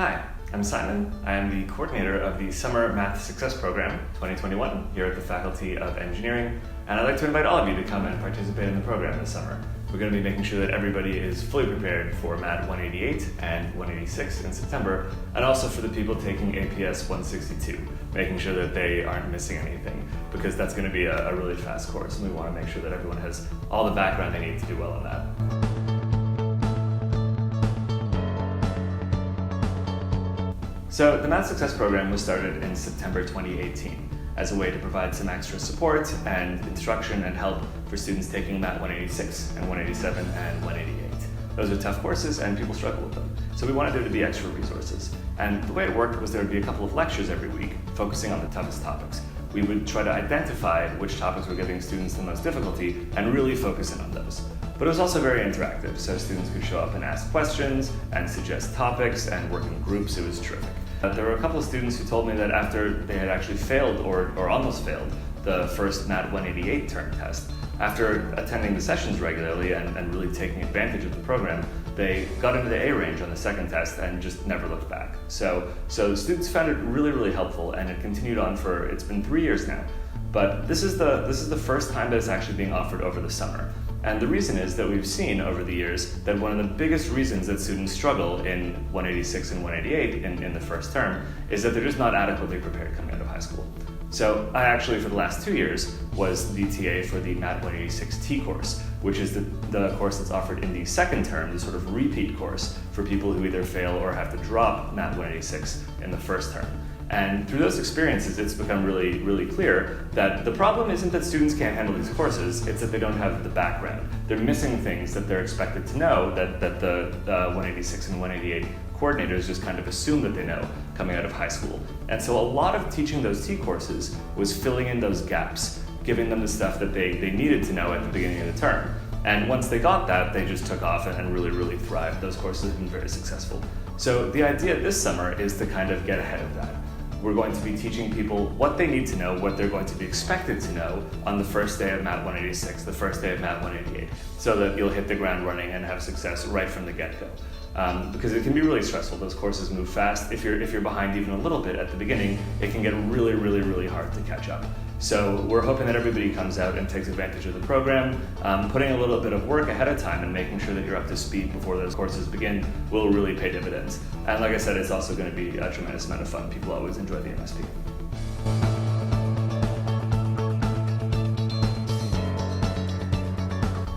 Hi, I'm Simon. I am the coordinator of the Summer Math Success Program 2021 here at the Faculty of Engineering, and I'd like to invite all of you to come and participate in the program this summer. We're going to be making sure that everybody is fully prepared for Mat 188 and 186 in September, and also for the people taking APS 162, making sure that they aren't missing anything, because that's going to be a really fast course, and we want to make sure that everyone has all the background they need to do well on that. So the Math Success Program was started in September 2018 as a way to provide some extra support and instruction and help for students taking Mat 186 and 187 and 188. Those are tough courses and people struggle with them. So we wanted there to be extra resources. And the way it worked was there would be a couple of lectures every week focusing on the toughest topics. We would try to identify which topics were giving students the most difficulty and really focus in on those. But it was also very interactive, so students could show up and ask questions and suggest topics and work in groups. It was terrific. There were a couple of students who told me that after they had actually failed or almost failed the first Mat 188 term test, after attending the sessions regularly and really taking advantage of the program, they got into the A range on the second test and just never looked back. So students found it really, really helpful, and it continued on it's been 3 years now. But this is the first time that it's actually being offered over the summer. And the reason is that we've seen over the years that one of the biggest reasons that students struggle in 186 and 188 in the first term is that they're just not adequately prepared coming out of high school. So I actually, for the last 2 years, was the TA for the Mat 186 T course, which is the course that's offered in the second term, the sort of repeat course for people who either fail or have to drop Mat 186 in the first term. And through those experiences, it's become really, really clear that the problem isn't that students can't handle these courses, it's that they don't have the background. They're missing things that they're expected to know that the 186 and 188 coordinators just kind of assume that they know coming out of high school. And so a lot of teaching those T courses was filling in those gaps, giving them the stuff that they needed to know at the beginning of the term. And once they got that, they just took off and really, really thrived. Those courses have been very successful. So the idea this summer is to kind of get ahead of that. We're going to be teaching people what they need to know, what they're going to be expected to know on the first day of Mat 186, the first day of Mat 188, so that you'll hit the ground running and have success right from the get-go. Because it can be really stressful. Those courses move fast. If you're behind even a little bit at the beginning, it can get really, really, really hard to catch up. So we're hoping that everybody comes out and takes advantage of the program. Putting a little bit of work ahead of time and making sure that you're up to speed before those courses begin will really pay dividends. And like I said, it's also going to be a tremendous amount of fun. People always enjoy the MSP.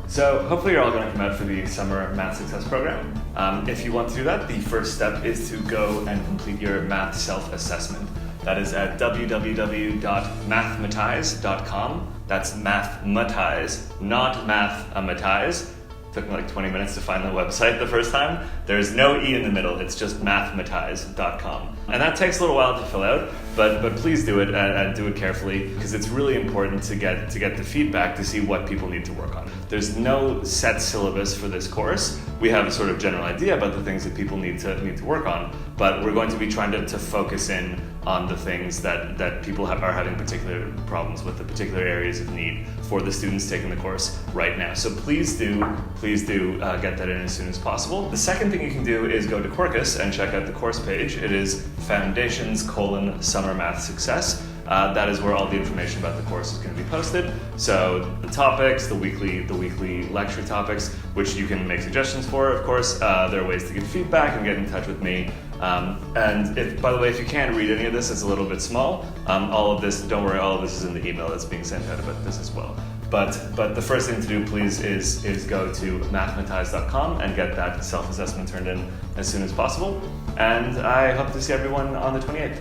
So hopefully you're all going to come out for the Summer Math Success Program. If you want to do that, the first step is to go and complete your math self-assessment. That is at www.mathmatize.com. That's mathmatize, not mathmatize. Took me like 20 minutes to find the website the first time. There's no E in the middle, it's just mathmatize.com. And that takes a little while to fill out, but please do it and do it carefully, because it's really important to get the feedback to see what people need to work on. There's no set syllabus for this course. We have a sort of general idea about the things that people need to work on, but we're going to be trying to focus in on the things that people are having particular problems with, the particular areas of need for the students taking the course right now. So please do get that in as soon as possible. The second thing you can do is go to Quarkus and check out the course page. It is Foundations:/Summer Math Success. That is where all the information about the course is going to be posted. So the topics, the weekly lecture topics, which you can make suggestions for, of course. There are ways to give feedback and get in touch with me. And by the way, if you can't read any of this, it's a little bit small. All of this, don't worry, all of this is in the email that's being sent out about this as well. But the first thing to do, please, is go to mathmatize.com and get that self-assessment turned in as soon as possible. And I hope to see everyone on the 28th.